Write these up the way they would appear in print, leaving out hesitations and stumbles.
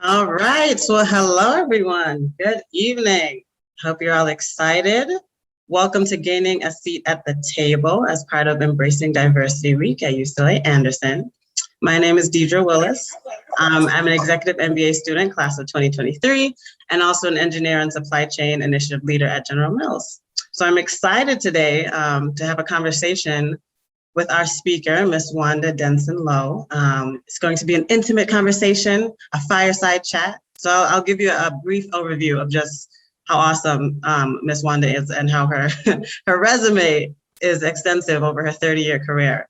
All right. Well, hello, everyone. Good evening. Hope you're all excited. Welcome to Gaining a Seat at the Table as part of Embracing Diversity Week at UCLA Anderson. My name is Deidre Willis. I'm an executive MBA student, class of 2023, and also an engineer and supply chain initiative leader at General Mills. So I'm excited today to have a conversation with our speaker, Miss Wanda Denson-Low. It's going to be an intimate conversation, a fireside chat. So I'll give you a brief overview of just how awesome Miss Wanda is and how her, her resume is extensive over her 30-year career.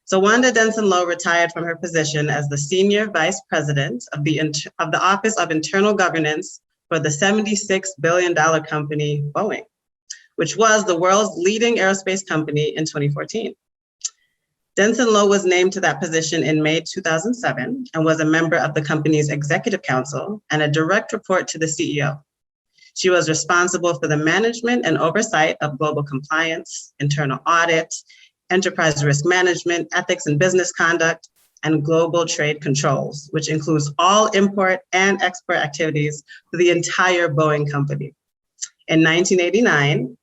So Wanda Denson-Low retired from her position as the Senior Vice President of the Office of Internal Governance for the $76 billion company Boeing, which was the world's leading aerospace company in 2014. Denson-Low was named to that position in May 2007 and was a member of the company's executive council and a direct report to the CEO. She was responsible for the management and oversight of global compliance, internal audit, enterprise risk management, ethics and business conduct, and global trade controls, which includes all import and export activities for the entire Boeing company. In 1989,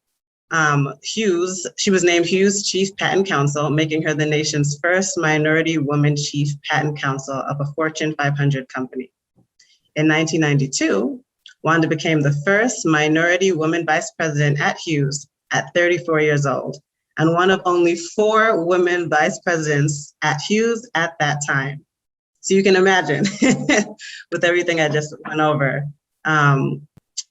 she was named Hughes Chief Patent Counsel, making her the nation's first minority woman chief patent counsel of a Fortune 500 company. In 1992, Wanda became the first minority woman vice president at Hughes at 34 years old, and one of only 4 women vice presidents at Hughes at that time. So you can imagine, with everything I just went over, the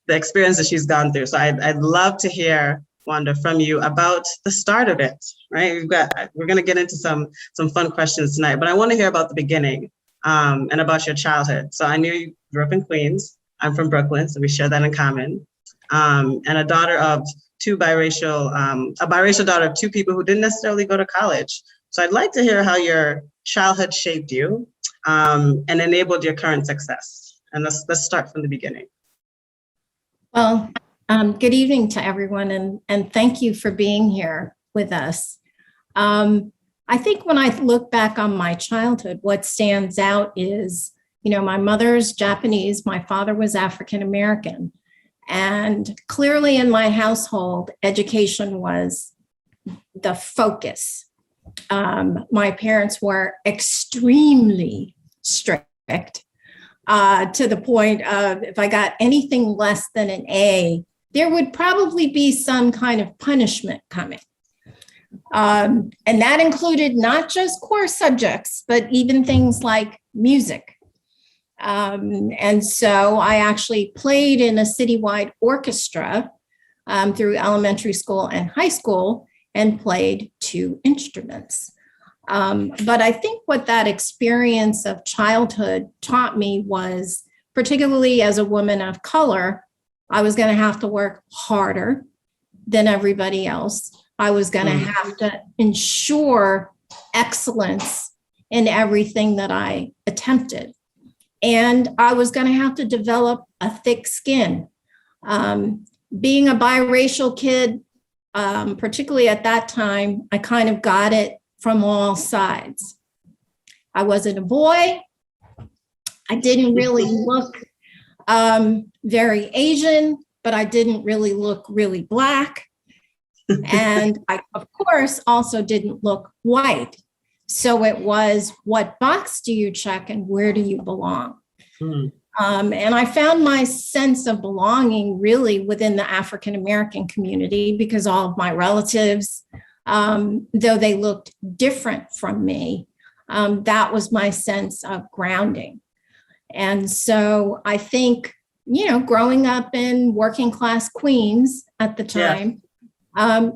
experience that she's gone through. So I'd love to hear, Wanda, from you about the start of it, right? We're going to get into some fun questions tonight, but I want to hear about the beginning and about your childhood. So I knew you grew up in Queens. I'm from Brooklyn, so we share that in common. And a daughter of a biracial daughter of 2 people who didn't necessarily go to college. So I'd like to hear how your childhood shaped you and enabled your current success. And let's start from the beginning. Well, good evening to everyone, and thank you for being here with us. I think when I look back on my childhood, what stands out is, my mother's Japanese, my father was African American, and clearly in my household, education was the focus. My parents were extremely strict to the point of if I got anything less than an A, there would probably be some kind of punishment coming. And that included not just core subjects, but even things like music. And so I actually played in a citywide orchestra through elementary school and high school and played 2 instruments. But I think what that experience of childhood taught me was, particularly as a woman of color, I was going to have to work harder than everybody else. I was going to have to ensure excellence in everything that I attempted. And I was going to have to develop a thick skin. Being a biracial kid, particularly at that time, I kind of got it from all sides. I wasn't a boy. I didn't really look very Asian, but I didn't really look really Black. And I, of course, also didn't look white. So it was, what box do you check and where do you belong? And I found my sense of belonging really within the African American community because all of my relatives, though they looked different from me, that was my sense of grounding. And so I think, growing up in working class Queens at the time,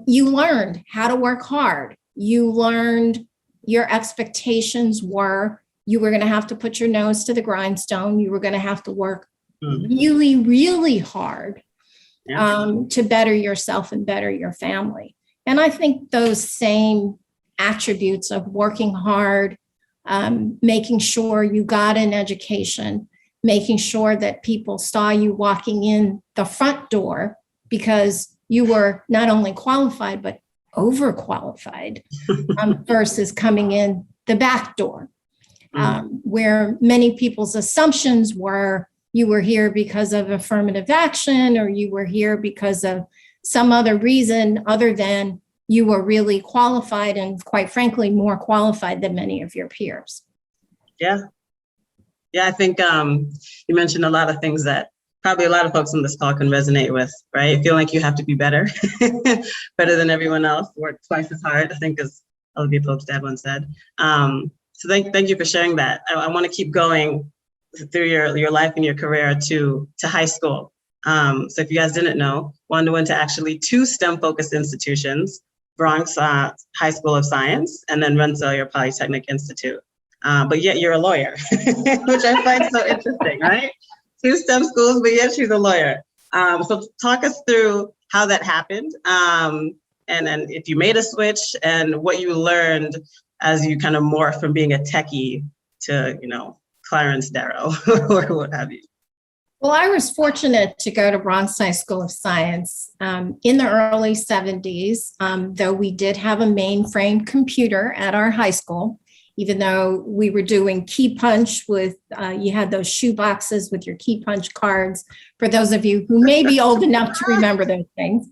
you learned how to work hard. You learned your expectations were you were going to have to put your nose to the grindstone. You were going to have to work really, really hard to better yourself and better your family. And I think those same attributes of working hard, making sure you got an education, making sure that people saw you walking in the front door because you were not only qualified, but overqualified versus coming in the back door. where many people's assumptions were you were here because of affirmative action or you were here because of some other reason other than you were really qualified and, quite frankly, more qualified than many of your peers. Yeah. Yeah, I think you mentioned a lot of things that probably a lot of folks on this call can resonate with, right? Feel like you have to be better, better than everyone else, work twice as hard, I think, as Olivia Pope's dad once said. So thank you for sharing that. I want to keep going through your life and your career to high school. So if you guys didn't know, Wanda went to actually 2 STEM-focused institutions, Bronx High School of Science and then Rensselaer Polytechnic Institute. But yet you're a lawyer, which I find so interesting, right? 2 STEM schools, but yet she's a lawyer. So talk us through how that happened, and then if you made a switch and what you learned as you kind of morphed from being a techie to, Clarence Darrow or what have you. Well, I was fortunate to go to Bronx High School of Science in the early 70s, though we did have a mainframe computer at our high school, even though we were doing key punch with, you had those shoe boxes with your key punch cards, for those of you who may be old enough to remember those things.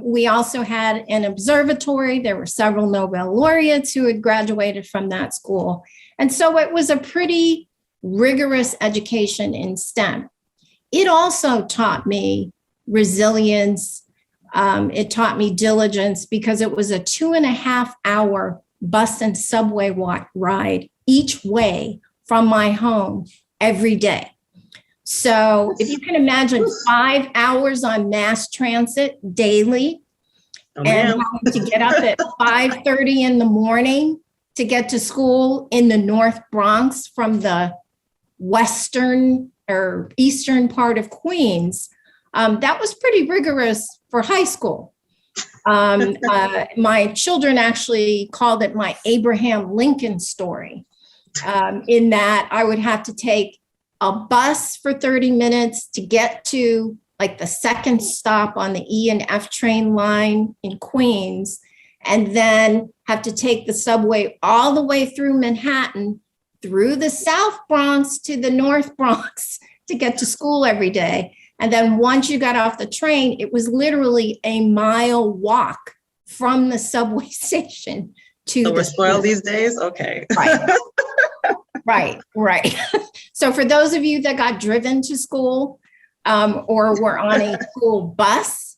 We also had an observatory. There were several Nobel laureates who had graduated from that school. And so it was a pretty rigorous education in STEM. It also taught me resilience. It taught me diligence because it was a 2.5-hour bus and subway ride each way from my home every day. So if you can imagine 5 hours on mass transit daily and having to get up at 5:30 in the morning to get to school in the North Bronx from the western or eastern part of Queens, that was pretty rigorous for high school. My children actually called it my Abraham Lincoln story, in that I would have to take a bus for 30 minutes to get to like the second stop on the E and F train line in Queens, and then have to take the subway all the way through Manhattan, through the South Bronx to the North Bronx to get to school every day. And then once you got off the train, it was literally a mile walk from the subway station to so we're spoiled these days? Okay. Right. So for those of you that got driven to school or were on a school bus,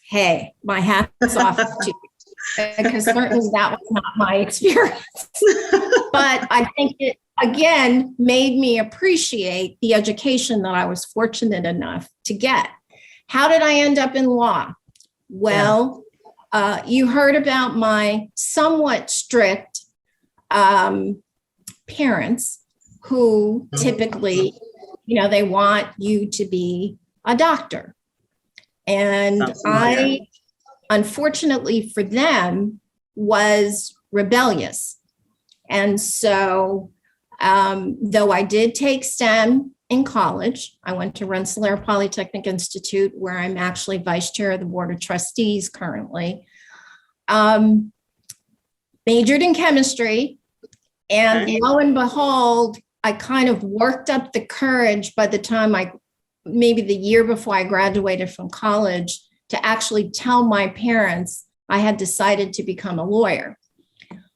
hey, my hat's off to you. Because certainly that was not my experience. But I think it, again, made me appreciate the education that I was fortunate enough to get. How did I end up in law? Well, you heard about my somewhat strict parents who typically, they want you to be a doctor. And I, unfortunately for them, was rebellious. And so, though I did take STEM in college, I went to Rensselaer Polytechnic Institute, where I'm actually vice chair of the board of trustees currently, majored in chemistry. And lo and behold, I kind of worked up the courage by the time maybe the year before I graduated from college, to actually tell my parents I had decided to become a lawyer.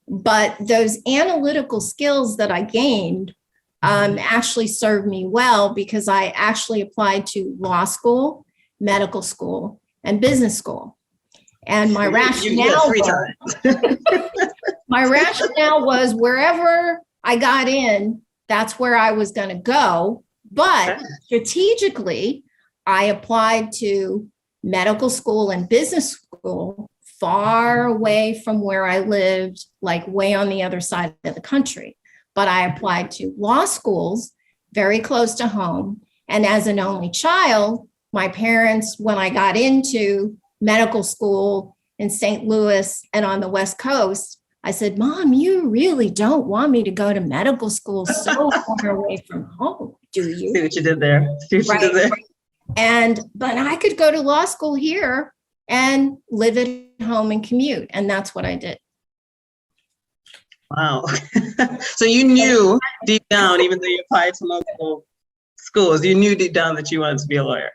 But those analytical skills that I gained actually served me well, because I actually applied to law school, medical school, and business school. And my rationale was wherever I got in, that's where I was going to go. But strategically, I applied to medical school and business school far away from where I lived, like way on the other side of the country. But I applied to law schools very close to home. And as an only child, my parents, when I got into medical school in St. Louis and on the West Coast, I said, Mom, you really don't want me to go to medical school so far away from home, do you? See what you did there. But I could go to law school here and live at home and commute. And that's what I did. Wow. So you knew deep down, even though you applied to multiple schools, you knew deep down that you wanted to be a lawyer.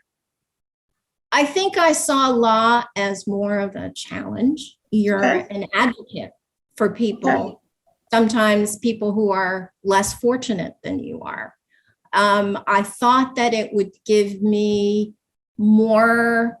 I think I saw law as more of a challenge. You're an advocate for people, sometimes people who are less fortunate than you are. I thought that it would give me more,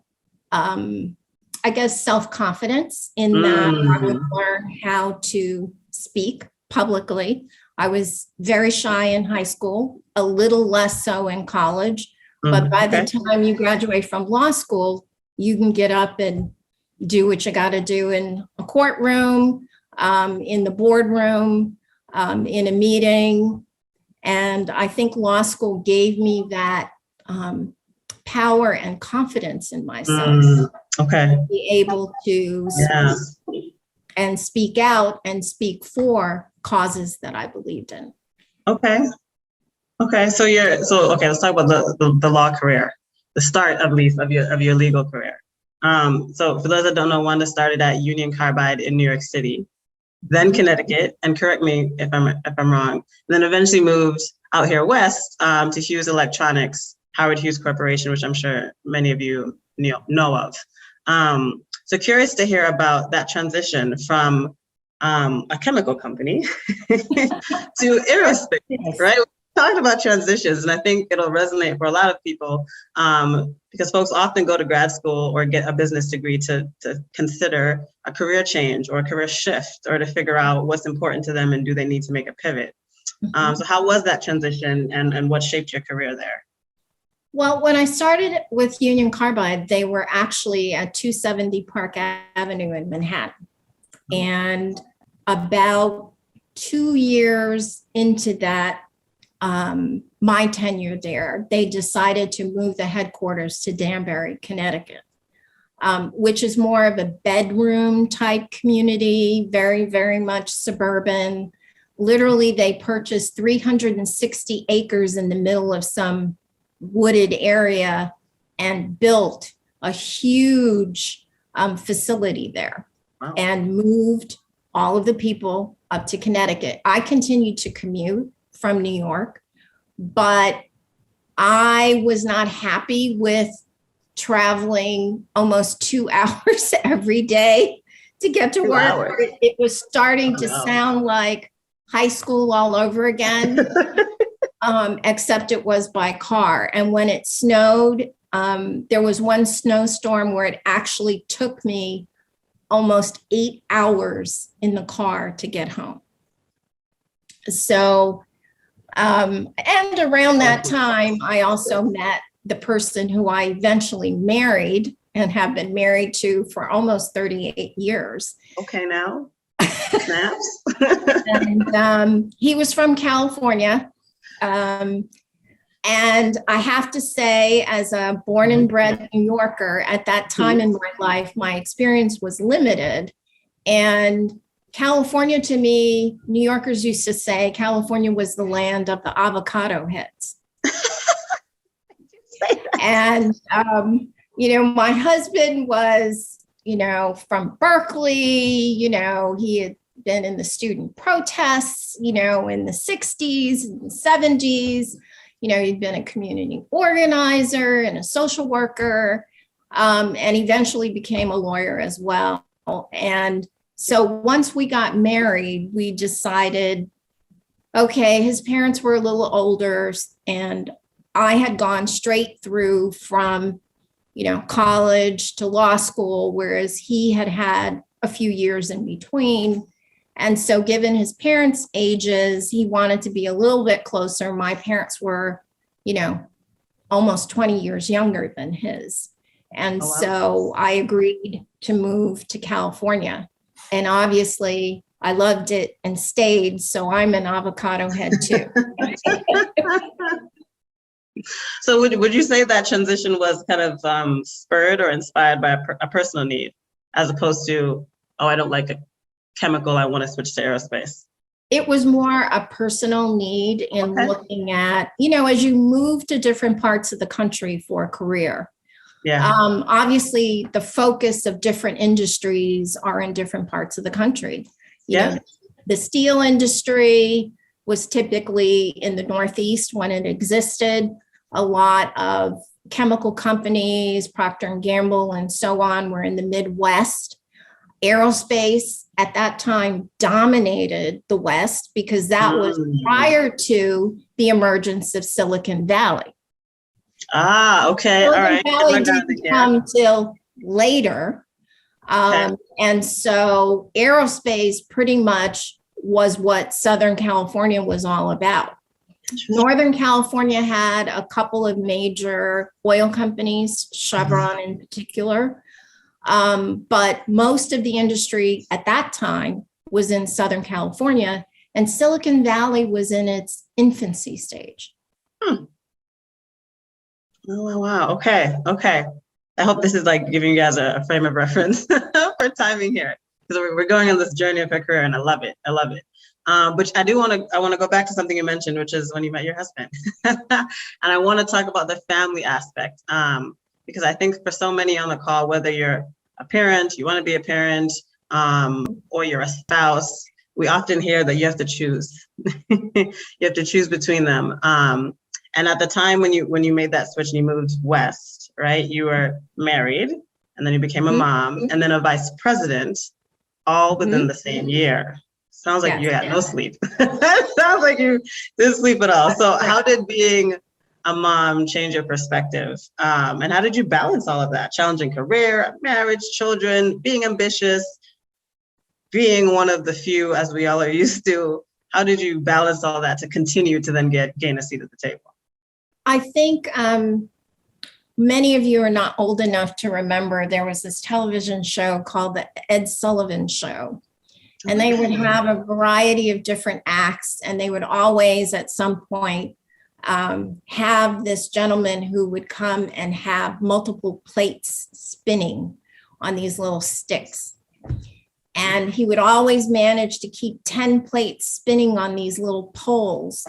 I guess, self-confidence in that I would learn how to speak publicly. I was very shy in high school, a little less so in college. But by the time you graduate from law school, you can get up and do what you got to do in a courtroom, in the boardroom, in a meeting. And I think law school gave me that power and confidence in myself. To be able to speak and speak out and speak for causes that I believed in. Okay, so let's talk about the law career, the start at least of your legal career. So for those that don't know, Wanda started at Union Carbide in New York City, then Connecticut, and correct me if I'm wrong, then eventually moved out here west to Hughes Electronics, Howard Hughes Corporation, which I'm sure many of you know of. So curious to hear about that transition from a chemical company to aerospace, right? Talking about transitions, and I think it'll resonate for a lot of people because folks often go to grad school or get a business degree to consider a career change or a career shift or to figure out what's important to them and do they need to make a pivot. So how was that transition and what shaped your career there? Well, when I started with Union Carbide, they were actually at 270 Park Avenue in Manhattan. And about 2 years into that, my tenure there, they decided to move the headquarters to Danbury, Connecticut, which is more of a bedroom type community, very, very much suburban. Literally, they purchased 360 acres in the middle of some wooded area and built a huge facility there. Wow. And moved all of the people up to Connecticut. I continued to commute from New York, but I was not happy with traveling almost 2 hours every day to get to work. It was starting to sound like high school all over again, except it was by car. And when it snowed, there was one snowstorm where it actually took me almost 8 hours in the car to get home. So, and around that time, I also met the person who I eventually married and have been married to for almost 38 years. Okay, now, snaps. And he was from California. And I have to say, as a born and bred New Yorker, at that time in my life, my experience was limited. And California, to me, New Yorkers used to say California was the land of the avocado heads. And, my husband was, from Berkeley, he had been in the student protests, in the 60s and the 70s. He'd been a community organizer and a social worker, and eventually became a lawyer as well. And so once we got married, we decided, okay, his parents were a little older, and I had gone straight through from, college to law school, whereas he had had a few years in between. And so given his parents' ages, he wanted to be a little bit closer. My parents were, almost 20 years younger than his. And so I agreed to move to California. And obviously I loved it and stayed. So I'm an avocado head too. So would you say that transition was kind of spurred or inspired by a personal need, as opposed to, oh, I don't like a chemical, I want to switch to aerospace? It was more a personal need in looking at, as you move to different parts of the country for a career. Yeah. Obviously, the focus of different industries are in different parts of the country. You know, The steel industry was typically in the Northeast when it existed. A lot of chemical companies, Procter and Gamble and so on, were in the Midwest. Aerospace at that time dominated the West because that was prior to the emergence of Silicon Valley. Okay. Silicon All right. Valley didn't come till later. Okay. And so aerospace pretty much was what Southern California was all about. Northern California had a couple of major oil companies, Chevron in particular. But most of the industry at that time was in Southern California, and Silicon Valley was in its infancy stage. Oh, wow. Okay. I hope this is like giving you guys a frame of reference for timing here, because we're going on this journey of her career, and I love it. But I want to go back to something you mentioned, which is when you met your husband. And I want to talk about the family aspect, because I think for so many on the call, whether you're a parent, you want to be a parent, or you're a spouse, we often hear that you have to choose. You have to choose between them. And at the time when you made that switch and you moved west, right, you were married, and then you became a mom, and then a vice president, all within the same year. Sounds like you had no sleep. Sounds like you didn't sleep at all. So how did being a mom change your perspective? And how did you balance all of that? Challenging career, marriage, children, being ambitious, being one of the few, as we all are used to. How did you balance all that to continue to then gain a seat at the table? I think many of you are not old enough to remember there was this television show called The Ed Sullivan Show. And they would have a variety of different acts, and they would always at some point have this gentleman who would come and have multiple plates spinning on these little sticks. And he would always manage to keep 10 plates spinning on these little poles.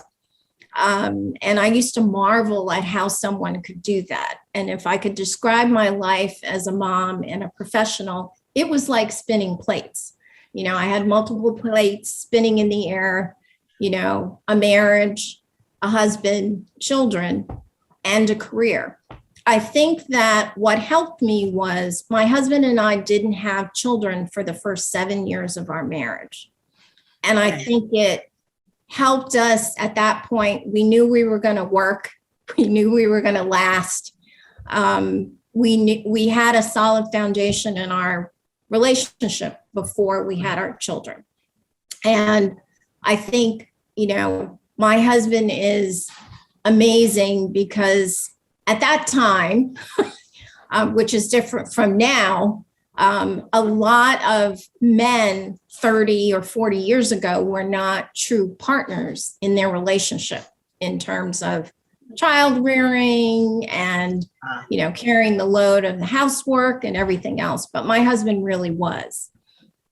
And I used to marvel at how someone could do that. And if I could describe my life as a mom and a professional, it was like spinning plates. You know, I had multiple plates spinning in the air, you know, a marriage, a husband, children, and a career. I think that what helped me was my husband and I didn't have children for the first 7 years of our marriage. And I think it helped us at that point. We knew we were going to work. We knew we were going to last. We had a solid foundation in our relationship before we had our children. And I think, you know, my husband is amazing because at that time, which is different from now, a lot of men 30 or 40 years ago were not true partners in their relationship in terms of child rearing and, you know, carrying the load of the housework and everything else. But my husband really was.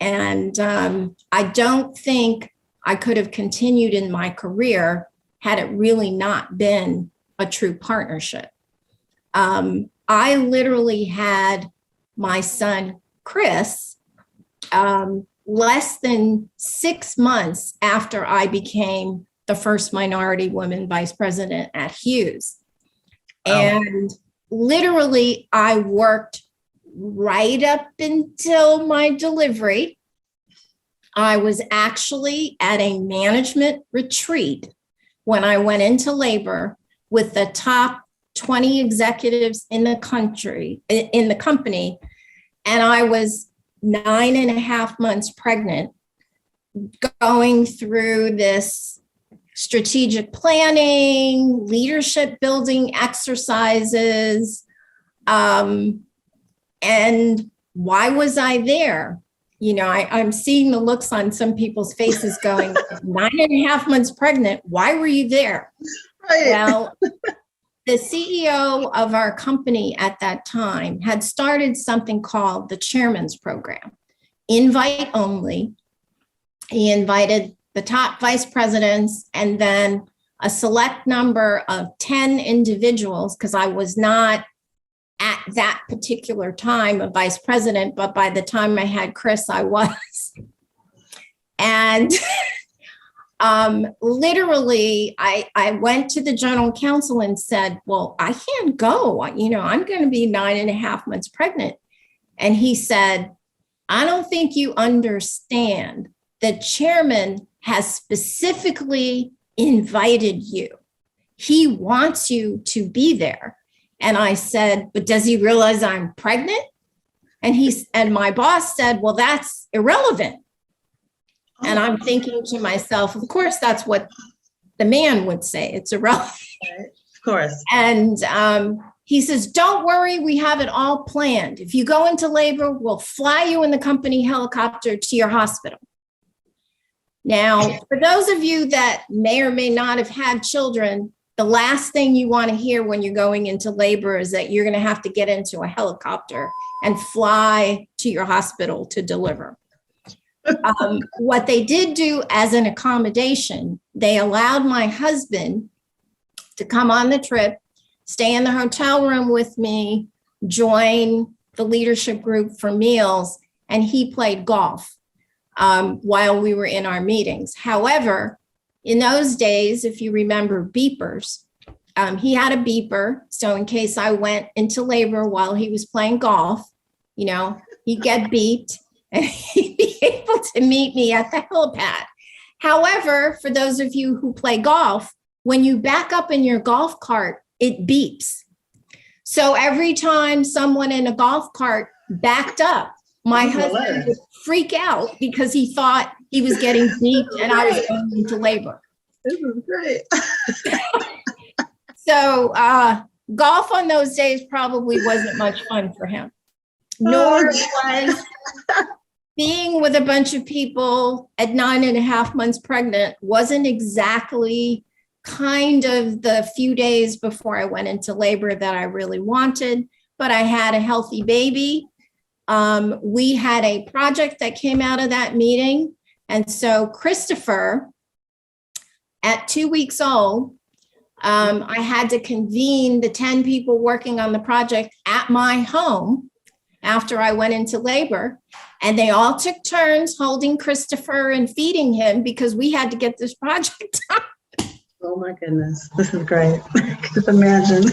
And I don't think I could have continued in my career had it really not been a true partnership. I literally had my son, Chris, less than 6 months after I became the first minority woman vice president at Hughes. And literally, I worked right up until my delivery. I was actually at a management retreat when I went into labor with the top 20 executives in the company, and I was 9.5 months pregnant, going through this strategic planning, leadership building exercises. And why was I there? You know, I'm seeing the looks on some people's faces going, 9.5 months pregnant, why were you there? Right. Well, the CEO of our company at that time had started something called the Chairman's Program, invite only. He invited the top vice presidents and then a select number of 10 individuals, because I was not at that particular time a vice president, but by the time I had Chris, I was. And literally, I went to the general counsel and said, well, I can't go. I'm going to be 9.5 months pregnant. And he said, I don't think you understand. The chairman has specifically invited you. He wants you to be there. And I said, but does he realize I'm pregnant? And my boss said, well, that's irrelevant. And I'm thinking to myself, of course, that's what the man would say. It's irrelevant. Of course. And he says, don't worry, we have it all planned. If you go into labor, we'll fly you in the company helicopter to your hospital. Now, for those of you that may or may not have had children, the last thing you want to hear when you're going into labor is that you're going to have to get into a helicopter and fly to your hospital to deliver. What they did do as an accommodation, they allowed my husband to come on the trip, stay in the hotel room with me, join the leadership group for meals, and he played golf while we were in our meetings. However, in those days, if you remember beepers, he had a beeper. So in case I went into labor while he was playing golf, he'd get beeped and he'd be able to meet me at the helipad. However, for those of you who play golf, when you back up in your golf cart, it beeps. So every time someone in a golf cart backed up, my husband would freak out because he thought he was getting beeped and I was going into labor. This is great. So golf on those days probably wasn't much fun for him. Nor was being with a bunch of people at 9.5 months pregnant wasn't exactly kind of the few days before I went into labor that I really wanted, but I had a healthy baby. We had a project that came out of that meeting. And so Christopher, at 2 weeks old, I had to convene the 10 people working on the project at my home after I went into labor. And they all took turns holding Christopher and feeding him because we had to get this project done. Oh my goodness, this is great. Just imagine.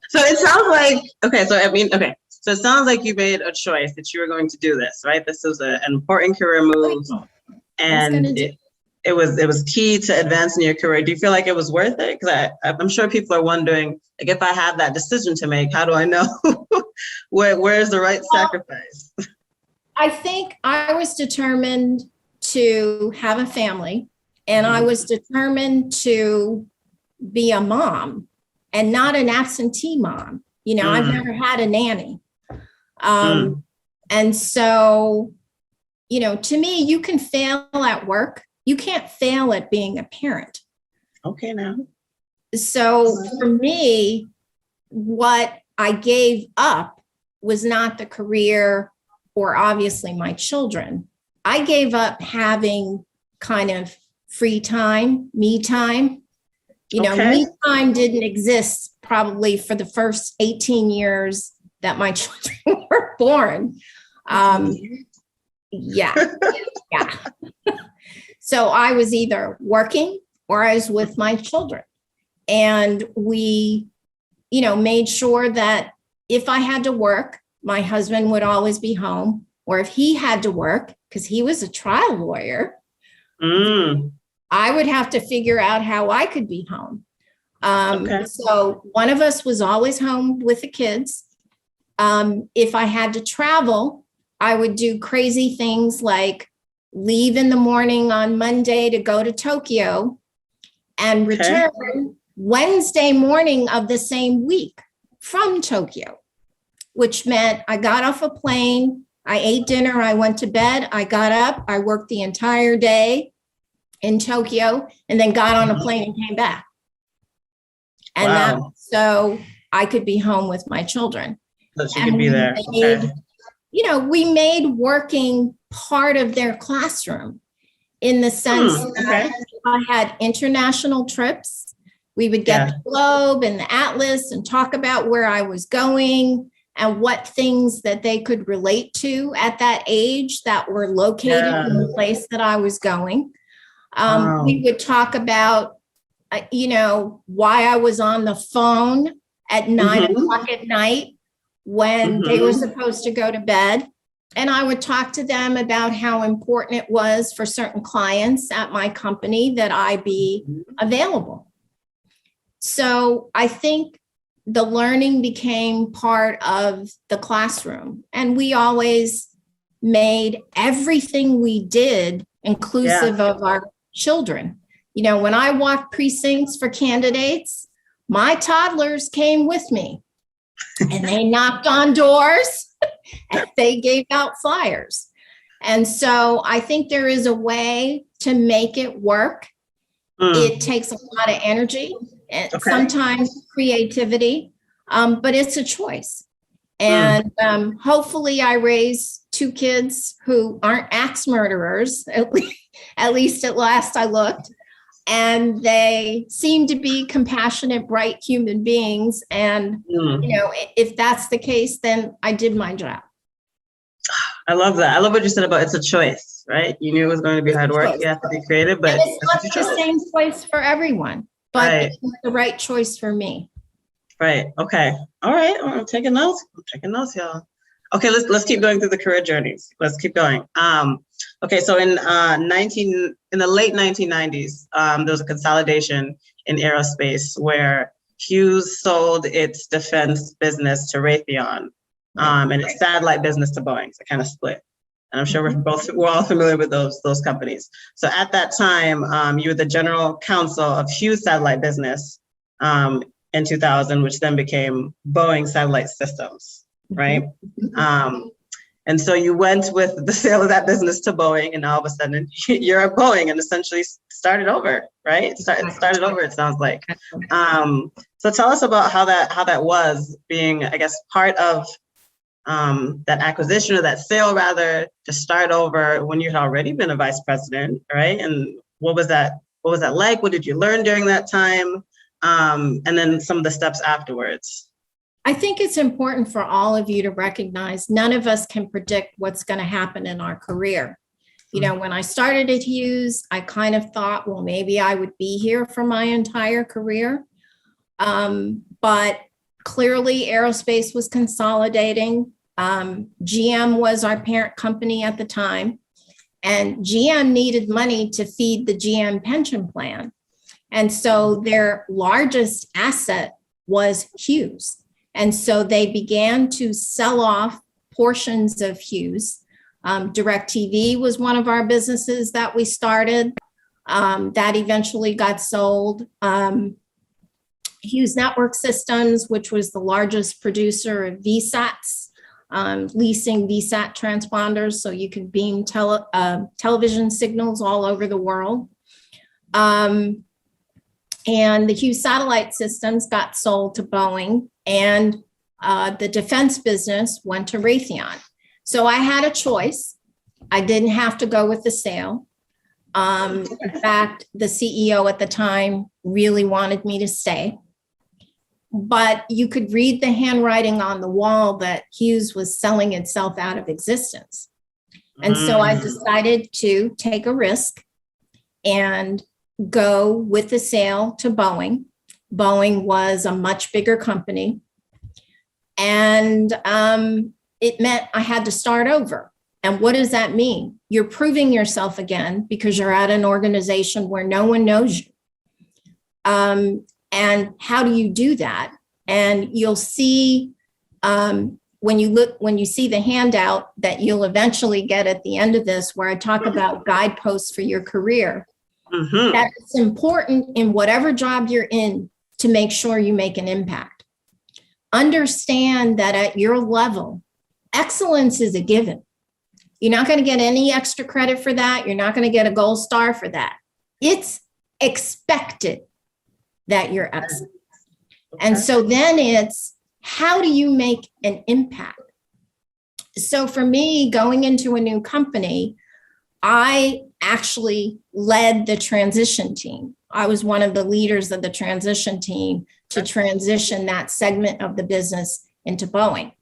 So it sounds like, so it sounds like you made a choice that you were going to do this, right? This was an important career move, and it was key to advancing your career. Do you feel like it was worth it? Because I'm sure people are wondering, like, if I have that decision to make, how do I know where's the right sacrifice? I think I was determined to have a family, and I was determined to be a mom and not an absentee mom. I've never had a nanny. And so, to me, you can fail at work. You can't fail at being a parent. Okay, now. So for me, what I gave up was not the career or obviously my children. I gave up having kind of free time, me time. Me time didn't exist probably for the first 18 years that my children were born. Yeah. So I was either working or I was with my children. And we, made sure that if I had to work, my husband would always be home. Or if he had to work, because he was a trial lawyer, I would have to figure out how I could be home. So one of us was always home with the kids. If I had to travel, I would do crazy things like leave in the morning on Monday to go to Tokyo and return Wednesday morning of the same week from Tokyo, which meant I got off a plane, I ate dinner, I went to bed, I got up, I worked the entire day in Tokyo, and then got on a plane and came back. And so I could be home with my children. So she could be there. We made working part of their classroom in the sense that I had international trips. We would get the globe and the atlas and talk about where I was going. and what things that they could relate to at that age that were located in the place that I was going. We would talk about, why I was on the phone at 9:00 at night when they were supposed to go to bed. And I would talk to them about how important it was for certain clients at my company that I be available. So I think the learning became part of the classroom. And we always made everything we did inclusive of our children. When I walked precincts for candidates, my toddlers came with me and they knocked on doors and they gave out flyers. And so I think there is a way to make it work. It takes a lot of energy and sometimes creativity, but it's a choice. And hopefully I raise 2 kids who aren't axe murderers, at least at last I looked. And they seem to be compassionate, bright human beings. And, if that's the case, then I did my job. I love that. I love what you said about it's a choice, right? You knew it was going to be hard work. You have to be creative, but and it's not the same choice for everyone, but it's the right choice for me. Right. Okay. All right. I'm taking notes. Y'all. Okay. Let's keep going through the career journeys. Let's keep going. Okay. So in the late 1990s, there was a consolidation in aerospace where Hughes sold its defense business to Raytheon, and its satellite business to Boeing. So it kind of split. And I'm sure we're all familiar with those companies. So at that time, you were the general counsel of Hughes Satellite Business in 2000, which then became Boeing Satellite Systems, right? And so you went with the sale of that business to Boeing, and all of a sudden you're at Boeing and essentially started over, right? It started over, it sounds like. So tell us about how that was being, I guess, part of that acquisition or that sale, rather, to start over when you had already been a vice president, right? And what was that like? What did you learn during that time? And then some of the steps afterwards. I think it's important for all of you to recognize none of us can predict what's going to happen in our career. When I started at Hughes, I kind of thought, well, maybe I would be here for my entire career. But clearly aerospace was consolidating. GM was our parent company at the time, and GM needed money to feed the GM pension plan. And so their largest asset was Hughes. And so they began to sell off portions of Hughes. DirecTV was one of our businesses that we started that eventually got sold. Hughes Network Systems, which was the largest producer of VSATs, leasing VSAT transponders so you could beam television signals all over the world. And the Hughes Satellite Systems got sold to Boeing, and the defense business went to Raytheon. So I had a choice. I didn't have to go with the sale. In fact, the CEO at the time really wanted me to stay. But you could read the handwriting on the wall that Hughes was selling itself out of existence. And so I decided to take a risk and go with the sale to Boeing. Boeing was a much bigger company. And it meant I had to start over. And what does that mean? You're proving yourself again because you're at an organization where no one knows you. And how do you do that? And you'll see when you see the handout that you'll eventually get at the end of this, where I talk about guideposts for your career. That it's important in whatever job you're in to make sure you make an impact. Understand that at your level, excellence is a given. You're not going to get any extra credit for that. You're not going to get a gold star for that. It's expected that you're excellent. And so then it's, how do you make an impact? So for me, going into a new company, I actually led the transition team. I was one of the leaders of the transition team to transition that segment of the business into Boeing.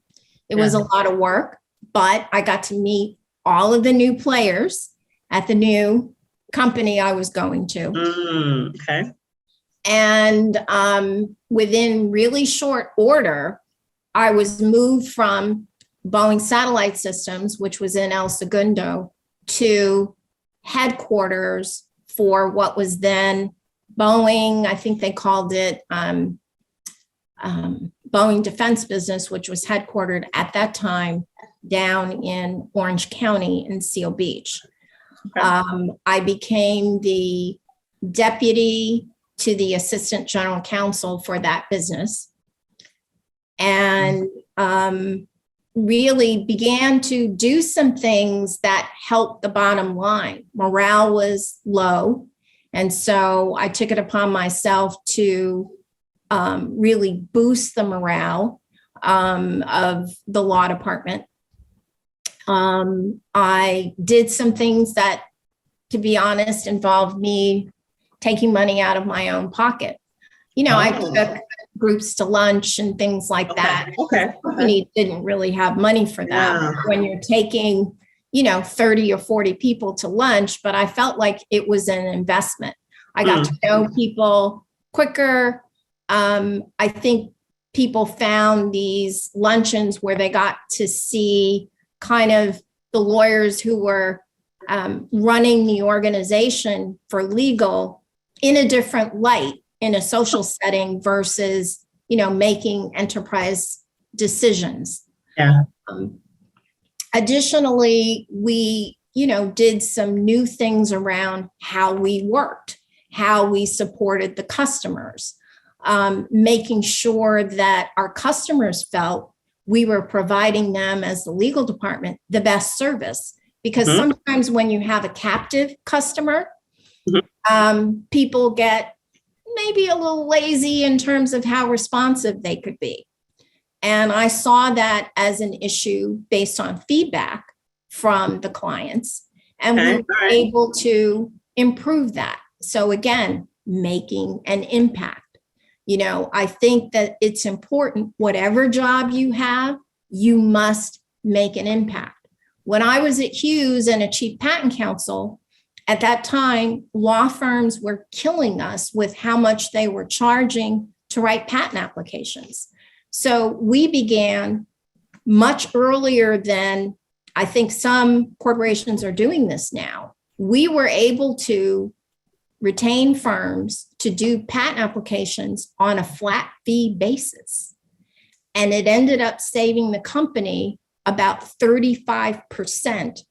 It was a lot of work, but I got to meet all of the new players at the new company I was going to. Okay. And within really short order, I was moved from Boeing Satellite Systems, which was in El Segundo, to headquarters for what was then Boeing, I think they called it Boeing Defense Business, which was headquartered at that time down in Orange County in Seal Beach. Okay. I became the deputy to the assistant general counsel for that business, and really began to do some things that helped the bottom line. Morale was low, and so I took it upon myself to really boost the morale of the law department. I did some things that, to be honest, involved me taking money out of my own pocket. I took groups to lunch and things like that. Okay. The company didn't really have money for that. Yeah. When you're taking, 30 or 40 people to lunch, but I felt like it was an investment. I got to know people quicker. I think people found these luncheons where they got to see kind of the lawyers who were running the organization for legal in a different light, in a social setting versus, making enterprise decisions. Yeah. Additionally, we, did some new things around how we worked, how we supported the customers, making sure that our customers felt we were providing them, as the legal department, the best service. Because sometimes when you have a captive customer, people get maybe a little lazy in terms of how responsive they could be. And I saw that as an issue based on feedback from the clients, and we were able to improve that. So again, making an impact. I think that it's important, whatever job you have, you must make an impact. When I was at Hughes and a chief patent counsel, at that time, law firms were killing us with how much they were charging to write patent applications. So we began much earlier than I think some corporations are doing this now. We were able to retain firms to do patent applications on a flat fee basis. And it ended up saving the company about 35%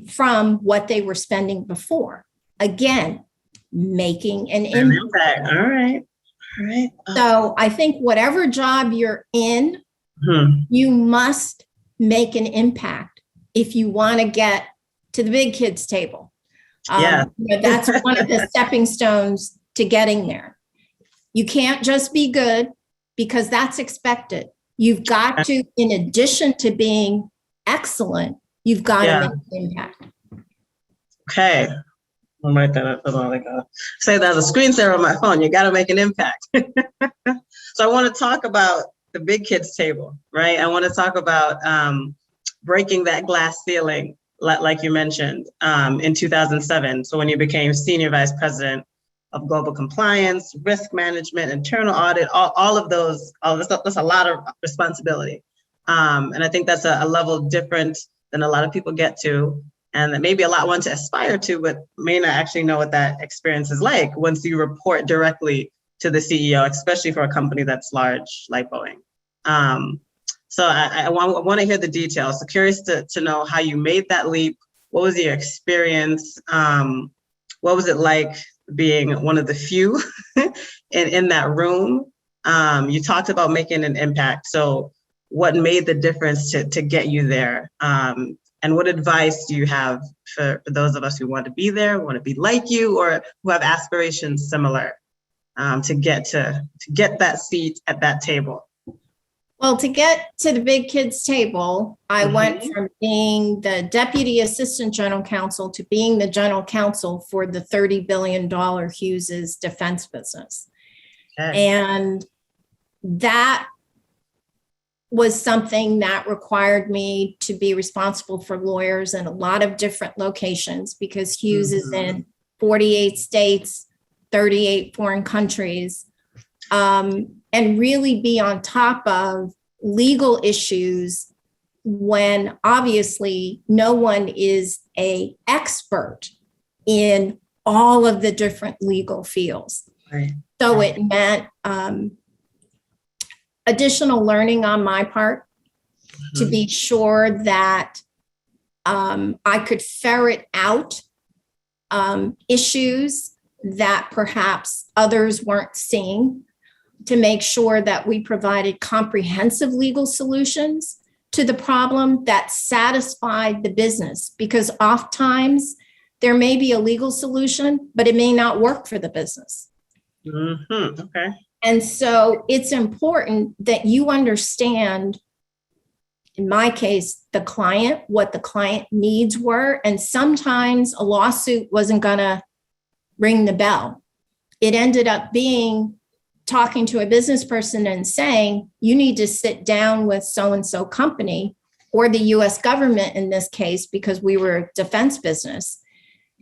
from what they were spending before. Again, making an impact. All right. So I think whatever job you're in, you must make an impact if you want to get to the big kids table. That's one of the stepping stones to getting there. You can't just be good, because that's expected. You've got to, in addition to being excellent, you've got to make an impact. Okay. I'll write that up. Say that as a screensaver on my phone. You got to make an impact. So I want to talk about the big kids table, right? I want to talk about breaking that glass ceiling, like you mentioned, in 2007. So when you became senior vice president of global compliance, risk management, internal audit, all of those, that's a lot of responsibility. And I think that's a level different than a lot of people get to, and that maybe a lot want to aspire to, but may not actually know what that experience is like once you report directly to the CEO, especially for a company that's large like Boeing. So I want to hear the details. So curious to know how you made that leap. What was your experience? What was it like being one of the few in that room? You talked about making an impact. So what made the difference to get you there? And what advice do you have for those of us who want to be there, want to be like you, or who have aspirations similar to get that seat at that table? Well, to get to the big kids table, I went from being the deputy assistant general counsel to being the general counsel for the $30 billion Hughes defense business. Okay. And that was something that required me to be responsible for lawyers in a lot of different locations because Hughes is in 48 states, 38 foreign countries, and really be on top of legal issues when obviously no one is an expert in all of the different legal fields. Right. So it meant additional learning on my part to be sure that I could ferret out issues that perhaps others weren't seeing, to make sure that we provided comprehensive legal solutions to the problem that satisfied the business. Because oftentimes there may be a legal solution, but it may not work for the business. Okay. And so it's important that you understand, in my case, the client, what the client needs were. And sometimes a lawsuit wasn't going to ring the bell. It ended up being talking to a business person and saying, you need to sit down with so-and-so company, or the US government in this case, because we were a defense business,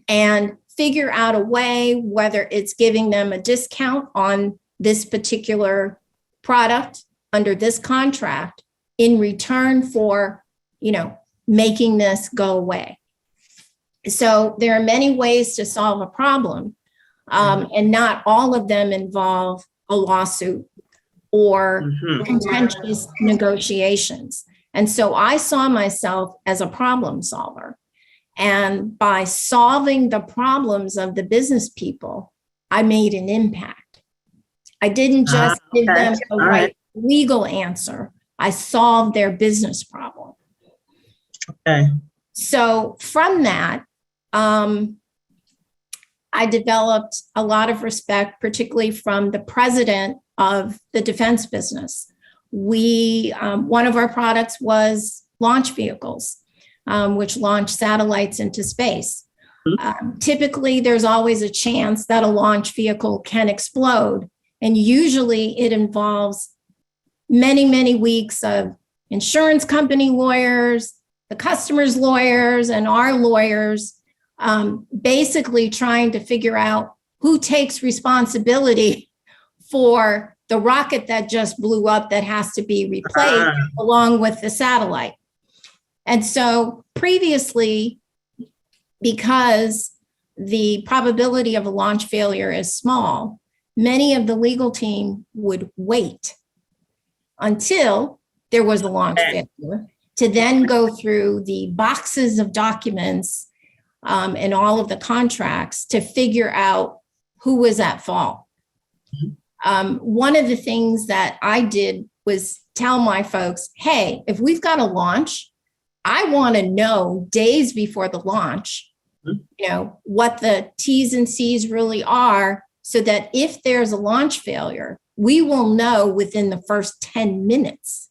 and figure out a way, whether it's giving them a discount on this particular product under this contract in return for, making this go away. So there are many ways to solve a problem, and not all of them involve a lawsuit or contentious negotiations. And so I saw myself as a problem solver. And by solving the problems of the business people, I made an impact. I didn't just give them the right legal answer. I solved their business problem. Okay. So from that, I developed a lot of respect, particularly from the president of the defense business. One of our products was launch vehicles, which launch satellites into space. Typically, there's always a chance that a launch vehicle can explode. And usually it involves many, many weeks of insurance company lawyers, the customer's lawyers, and our lawyers, basically trying to figure out who takes responsibility for the rocket that just blew up that has to be replaced along with the satellite. And so previously, because the probability of a launch failure is small, many of the legal team would wait until there was a launch failure to then go through the boxes of documents and all of the contracts to figure out who was at fault. One of the things that I did was tell my folks, hey, if we've got a launch, I want to know days before the launch, what the T's and C's really are, so that if there's a launch failure, we will know within the first 10 minutes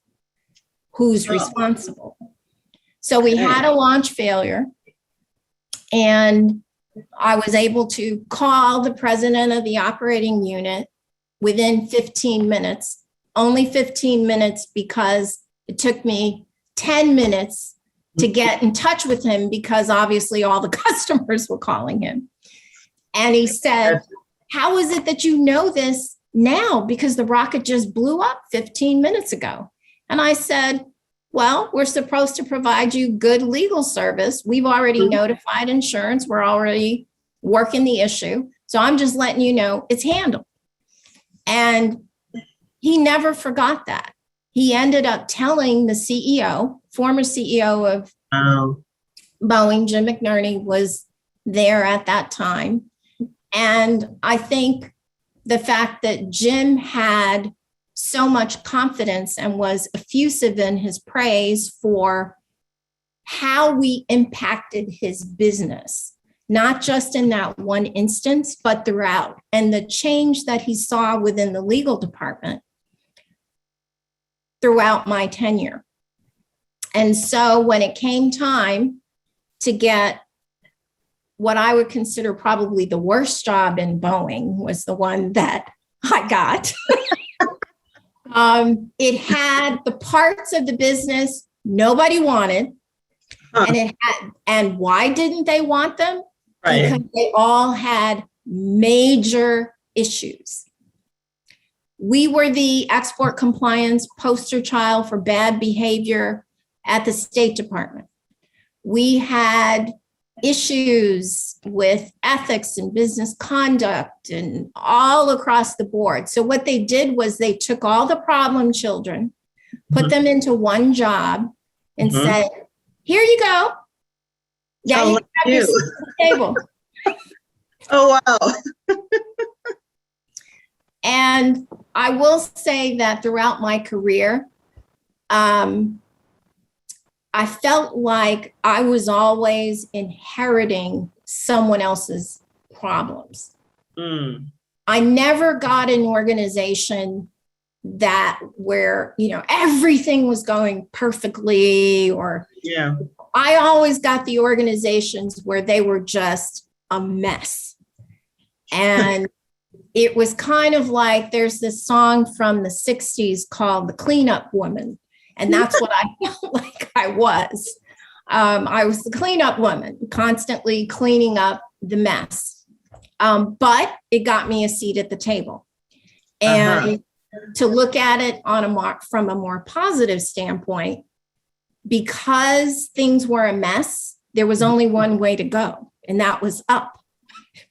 who's responsible. So we had a launch failure, and I was able to call the president of the operating unit within 15 minutes, only 15 minutes, because it took me 10 minutes to get in touch with him, because obviously all the customers were calling him. And he said, how is it that you know this now? Because the rocket just blew up 15 minutes ago. And I said, well, we're supposed to provide you good legal service. We've already notified insurance. We're already working the issue. So I'm just letting you know it's handled. And he never forgot that. He ended up telling the CEO, former CEO of Boeing, Jim McNerney, was there at that time. And I think the fact that Jim had so much confidence and was effusive in his praise for how we impacted his business, not just in that one instance, but throughout, and the change that he saw within the legal department throughout my tenure. And so when it came time to get what I would consider probably the worst job in Boeing, was the one that I got. It had the parts of the business nobody wanted. And why didn't they want them? Right. Because they all had major issues. We were the export compliance poster child for bad behavior at the State Department. We had issues with ethics and business conduct and all across the board. So what they did was they took all the problem children, put them into one job, and said, here you go. Yeah, you have your seat at the table. Oh, wow. And I will say that throughout my career, I felt like I was always inheriting someone else's problems. I never got an organization where everything was going perfectly, or I always got the organizations where they were just a mess. And it was kind of like, there's this song from the 60s called The Cleanup Woman. And that's what I felt like I was. I was the cleanup woman, constantly cleaning up the mess. But it got me a seat at the table. And to look at it from a more positive standpoint, because things were a mess, there was only one way to go, and that was up.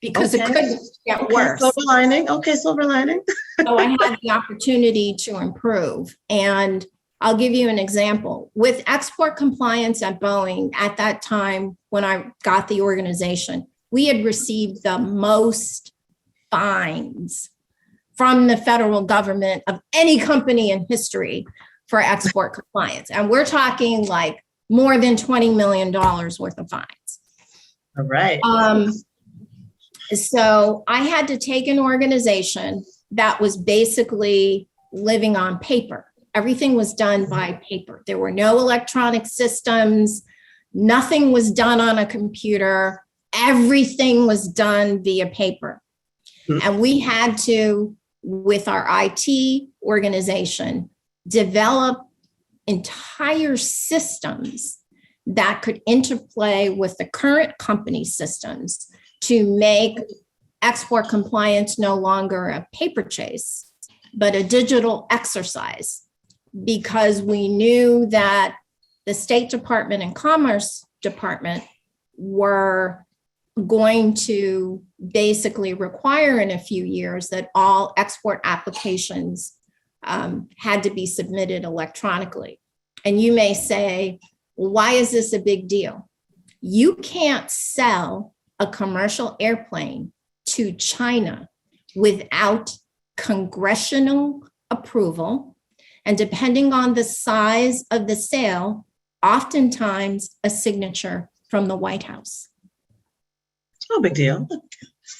Because it couldn't get worse. Silver lining. Okay, silver lining. So I had the opportunity to improve. And I'll give you an example. With export compliance at Boeing, at that time when I got the organization, we had received the most fines from the federal government of any company in history for export compliance. And we're talking like more than $20 million worth of fines. All right. So I had to take an organization that was basically living on paper. Everything was done by paper. There were no electronic systems. Nothing was done on a computer. Everything was done via paper. And we had to, with our IT organization, develop entire systems that could interplay with the current company systems to make export compliance no longer a paper chase, but a digital exercise, because we knew that the State Department and Commerce Department were going to basically require in a few years that all export applications had to be submitted electronically. And you may say, well, why is this a big deal? You can't sell a commercial airplane to China without congressional approval. And depending on the size of the sale, oftentimes a signature from the White House. No big deal.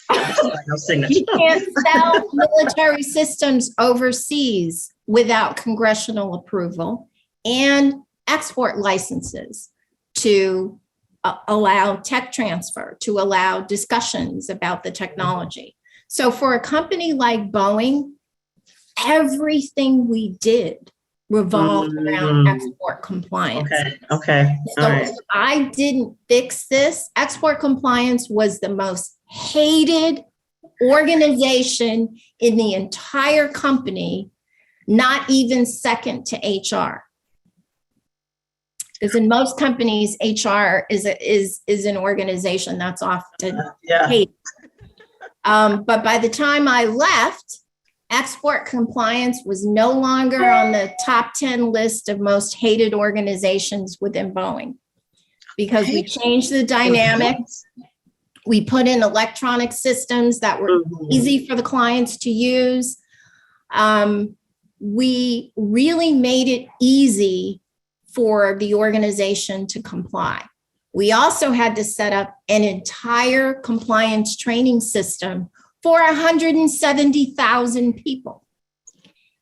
You can't sell military systems overseas without congressional approval and export licenses to allow tech transfer, to allow discussions about the technology. So for a company like Boeing, everything we did revolved around export compliance. Okay. So if I didn't fix this, export compliance was the most hated organization in the entire company, not even second to HR. Because in most companies, HR is an organization that's often hated. But by the time I left, export compliance was no longer on the top 10 list of most hated organizations within Boeing, because we changed the dynamics. We put in electronic systems that were easy for the clients to use. We really made it easy for the organization to comply. We also had to set up an entire compliance training system for 170,000 people.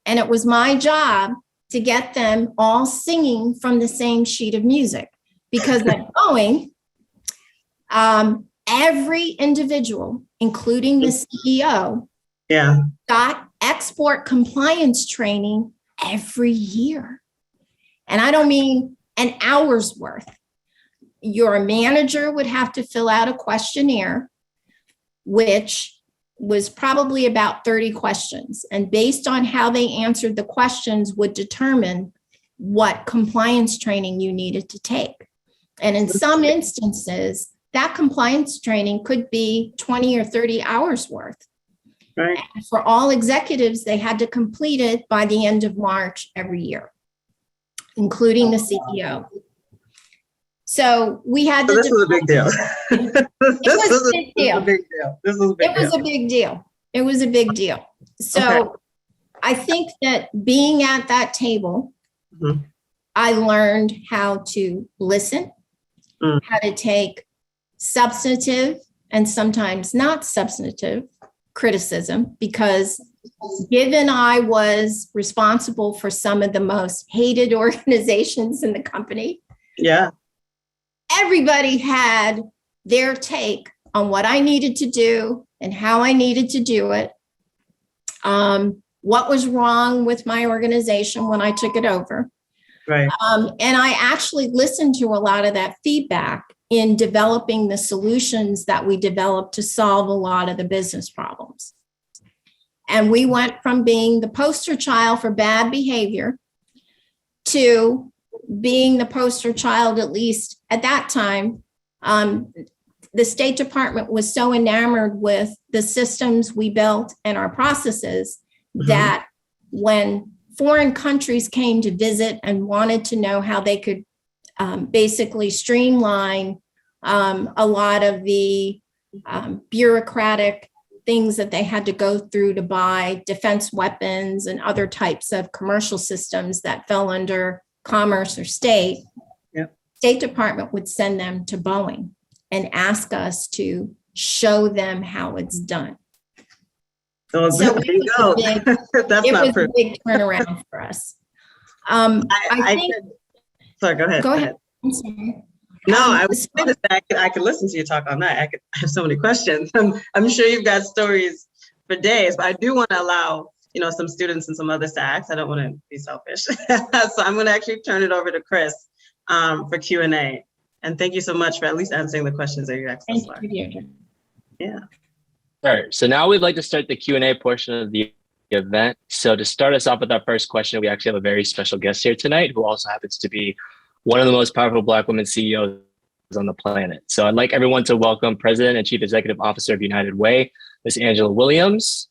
And it was my job to get them all singing from the same sheet of music, because at Boeing, every individual, including the CEO, got export compliance training every year. And I don't mean an hour's worth. Your manager would have to fill out a questionnaire, which was probably about 30 questions. And based on how they answered the questions would determine what compliance training you needed to take. And in some instances, that compliance training could be 20 or 30 hours worth. Right. And for all executives, they had to complete it by the end of March every year, including the CEO. So we had to. So this was a big deal. It was a big deal. This was a big deal. It was a big deal. It was a big deal. So okay. I think that being at that table, I learned how to listen, how to take substantive and sometimes not substantive criticism, because given I was responsible for some of the most hated organizations in the company. Yeah. Everybody had their take on what I needed to do and how I needed to do it. What was wrong with my organization when I took it over. Right. And I actually listened to a lot of that feedback in developing the solutions that we developed to solve a lot of the business problems. And we went from being the poster child for bad behavior to being the poster child, at least at that time. The State Department was so enamored with the systems we built and our processes that when foreign countries came to visit and wanted to know how they could basically streamline a lot of the bureaucratic things that they had to go through to buy defense weapons and other types of commercial systems that fell under commerce or state, State Department would send them to Boeing and ask us to show them how it's done. So there you go. That's not a big turnaround for us. I think. Sorry, go ahead. Go ahead. I'm sorry. No, I was going to say I could listen to you talk all night. I have so many questions. I'm sure you've got stories for days, but I do want to allow some students and some other SACs. I don't want to be selfish, so I'm going to actually turn it over to Chris for Q&A. And thank you so much for at least answering the questions that you asked us. Thank you, Deidre. Yeah. All right. So now we'd like to start the Q&A portion of the event. So to start us off with our first question, we actually have a very special guest here tonight who also happens to be one of the most powerful Black women CEOs on the planet. So I'd like everyone to welcome President and Chief Executive Officer of United Way, Ms. Angela Williams.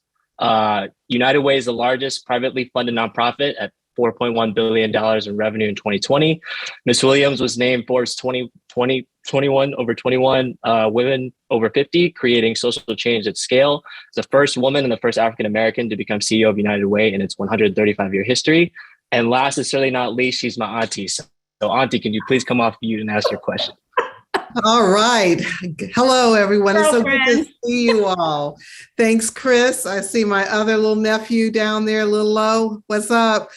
United Way is the largest privately funded nonprofit at $4.1 billion in revenue in 2020. Ms. Williams was named Forbes 2021 over 21 women over 50, creating social change at scale. The first woman and the first African-American to become CEO of United Way in its 135-year history. And last and certainly not least, she's my auntie. So auntie, can you please come off mute and ask your question? All right. Hello, everyone. It's so good to see you all. Thanks, Chris. I see my other little nephew down there, little Low. What's up?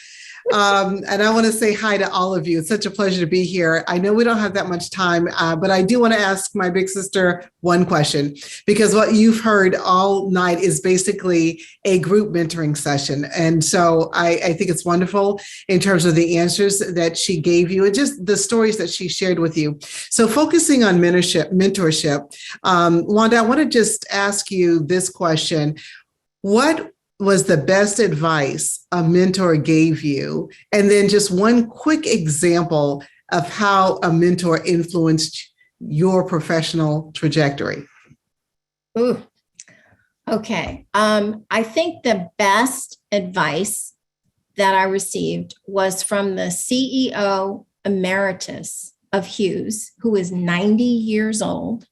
And I want to say hi to all of you. It's such a pleasure to be here. I know we don't have that much time, but I do want to ask my big sister one question, because what you've heard all night is basically a group mentoring session. And so I think it's wonderful in terms of the answers that she gave you and just the stories that she shared with you. So focusing on mentorship, Wanda, I want to just ask you this question. What was the best advice a mentor gave you? And then just one quick example of how a mentor influenced your professional trajectory. Ooh. Okay. I think the best advice that I received was from the CEO emeritus of Hughes, who is 90 years old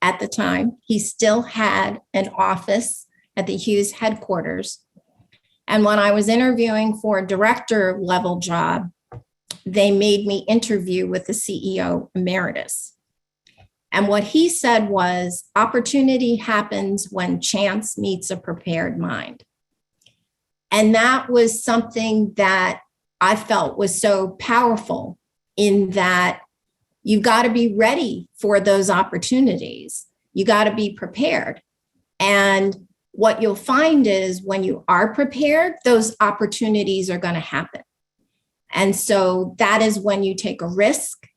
at the time. He still had an office at the Hughes headquarters. And when I was interviewing for a director level job, they made me interview with the CEO emeritus. And what he said was, opportunity happens when chance meets a prepared mind. And that was something that I felt was so powerful, in that you've got to be ready for those opportunities. You got to be prepared. And what you'll find is when you are prepared, those opportunities are going to happen. And so that is when you take a risk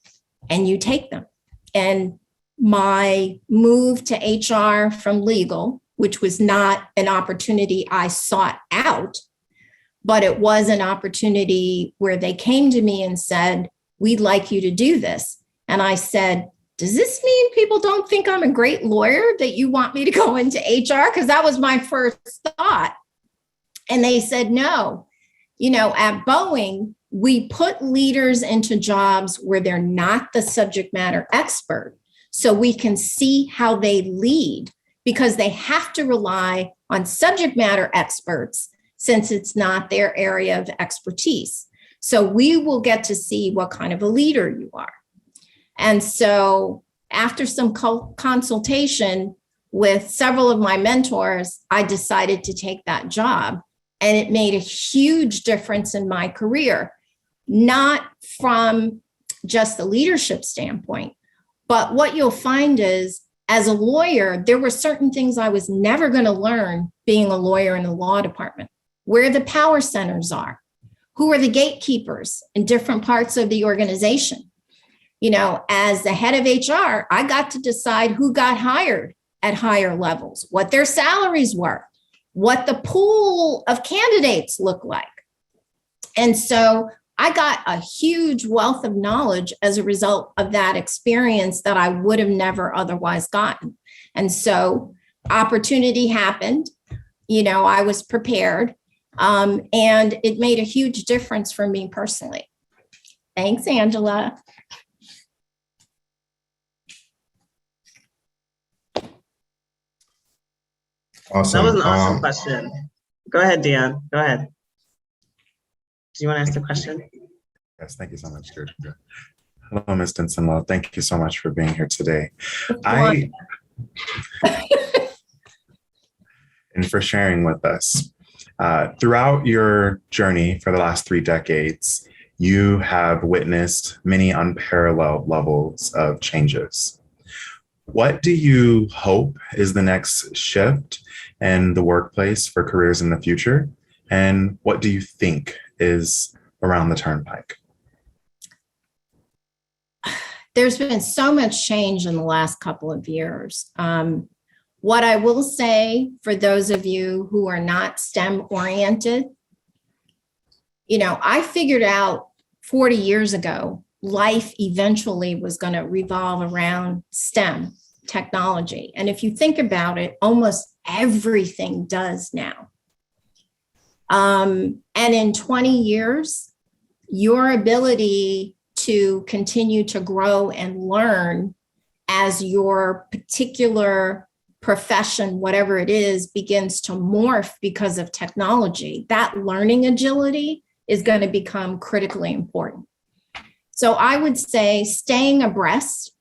and you take them. And my move to HR from legal, which was not an opportunity I sought out, but it was an opportunity where they came to me and said, we'd like you to do this. And I said, does this mean people don't think I'm a great lawyer that you want me to go into HR? Because that was my first thought. And they said, no, at Boeing, we put leaders into jobs where they're not the subject matter expert, so we can see how they lead, because they have to rely on subject matter experts since it's not their area of expertise. So we will get to see what kind of a leader you are. And so after some consultation with several of my mentors, I decided to take that job. And it made a huge difference in my career, not from just the leadership standpoint, but what you'll find is, as a lawyer, there were certain things I was never going to learn being a lawyer in the law department, where the power centers are, who are the gatekeepers in different parts of the organization. As the head of HR, I got to decide who got hired at higher levels, what their salaries were, what the pool of candidates looked like. And so I got a huge wealth of knowledge as a result of that experience that I would have never otherwise gotten. And so opportunity happened, I was prepared, and it made a huge difference for me personally. Thanks, Angela. Awesome. That was an awesome question. Go ahead, Dion. Go ahead. Do you want to ask the question? Yes, thank you so much, Deidre. Hello, Ms. Denson-Low. Thank you so much for being here today. And for sharing with us. Throughout your journey for the last 3 decades, you have witnessed many unparalleled levels of changes. What do you hope is the next shift in the workplace for careers in the future? And what do you think is around the turnpike? There's been so much change in the last couple of years. What I will say for those of you who are not STEM oriented, I figured out 40 years ago, life eventually was going to revolve around STEM technology. And if you think about it, almost everything does now. And in 20 years, your ability to continue to grow and learn as your particular profession, whatever it is, begins to morph because of technology, that learning agility is going to become critically important. So I would say staying abreast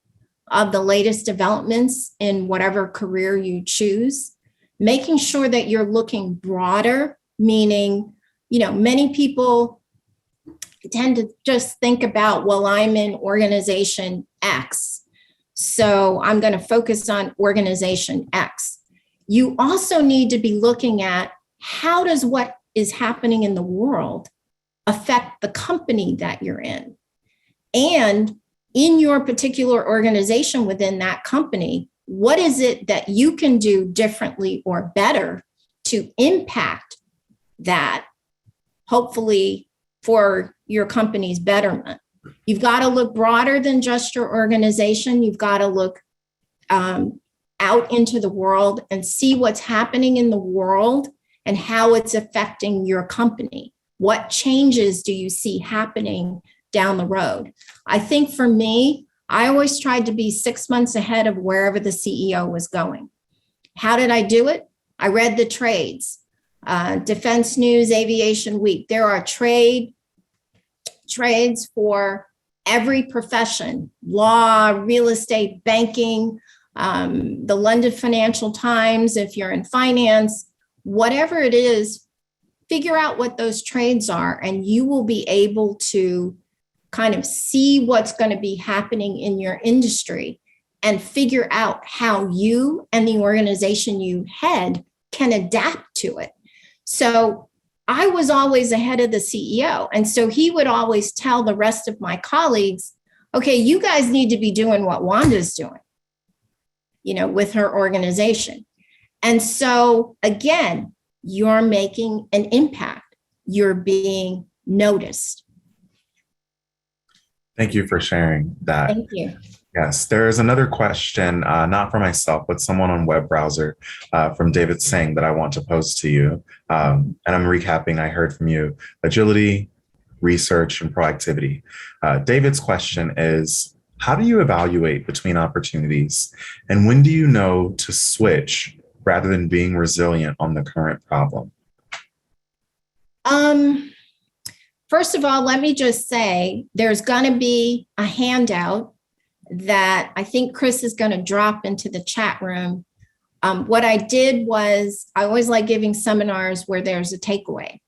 of the latest developments in whatever career you choose, making sure that you're looking broader, meaning, many people tend to just think about, well, I'm in organization X, so I'm going to focus on organization X. You also need to be looking at how does what is happening in the world affect the company that you're in? And in your particular organization within that company, what is it that you can do differently or better to impact that, hopefully for your company's betterment? You've got to look broader than just your organization. You've got to look out into the world and see what's happening in the world and how it's affecting your company. What changes do you see happening down the road? I think for me, I always tried to be 6 months ahead of wherever the CEO was going. How did I do it? I read the trades, Defense News, Aviation Week. There are trades for every profession: law, real estate, banking, the London Financial Times, if you're in finance, whatever it is, figure out what those trades are, and you will be able to kind of see what's going to be happening in your industry and figure out how you and the organization you head can adapt to it. So I was always ahead of the CEO. And so he would always tell the rest of my colleagues, okay, you guys need to be doing what Wanda's doing, with her organization. And so again, you're making an impact. You're being noticed. Thank you for sharing that. Thank you. Yes, there is another question, not for myself, but someone on web browser from David Singh that I want to pose to you. And I'm recapping, I heard from you, agility, research, and proactivity. David's question is, how do you evaluate between opportunities? And when do you know to switch rather than being resilient on the current problem? First of all, let me just say there's going to be a handout that I think Chris is going to drop into the chat room. What I did was, I always like giving seminars where there's a takeaway.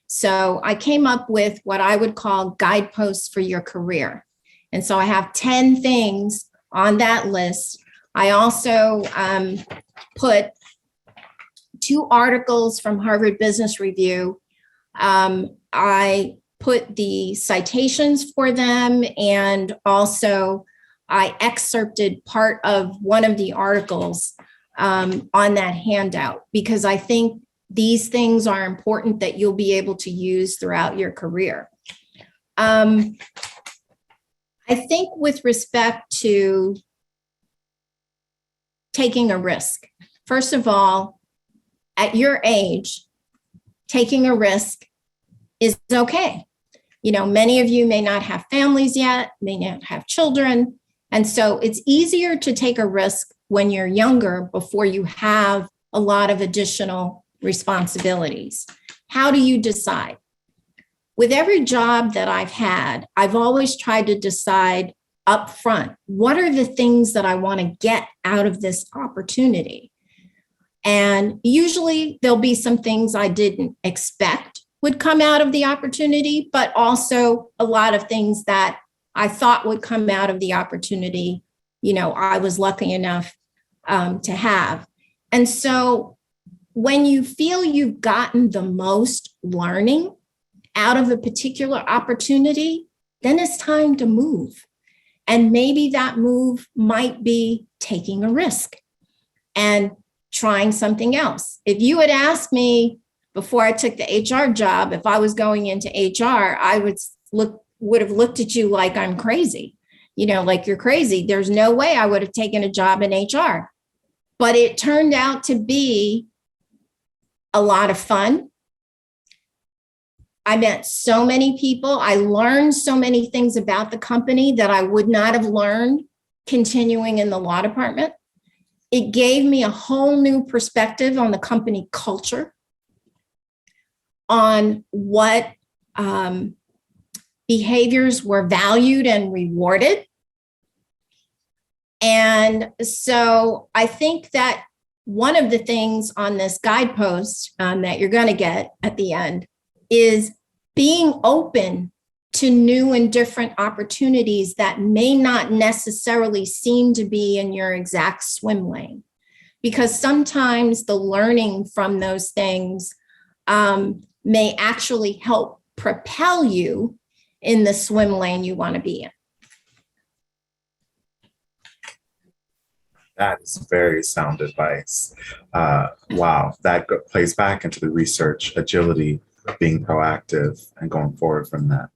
So I came up with what I would call guideposts for your career. And so I have 10 things on that list. I also put 2 articles from Harvard Business Review. I put the citations for them, and also I excerpted part of one of the articles on that handout, because I think these things are important that you'll be able to use throughout your career. I think with respect to taking a risk, first of all, at your age, taking a risk is okay. Many of you may not have families yet, may not have children. And so it's easier to take a risk when you're younger before you have a lot of additional responsibilities. How do you decide? With every job that I've had, I've always tried to decide up front, what are the things that I want to get out of this opportunity? And usually there'll be some things I didn't expect would come out of the opportunity, but also a lot of things that I thought would come out of the opportunity, I was lucky enough to have. And so when you feel you've gotten the most learning out of a particular opportunity, then it's time to move. And maybe that move might be taking a risk and trying something else. If you had asked me before I took the HR job, if I was going into HR, I would have looked at you like I'm crazy, like you're crazy. There's no way I would have taken a job in HR. But it turned out to be a lot of fun. I met so many people. I learned so many things about the company that I would not have learned continuing in the law department. It gave me a whole new perspective on the company culture, on what behaviors were valued and rewarded. And so I think that one of the things on this guidepost that you're going to get at the end is being open to new and different opportunities that may not necessarily seem to be in your exact swim lane. Because sometimes the learning from those things may actually help propel you in the swim lane you want to be in. That is very sound advice. Wow, that plays back into the research, agility, being proactive, and going forward from that.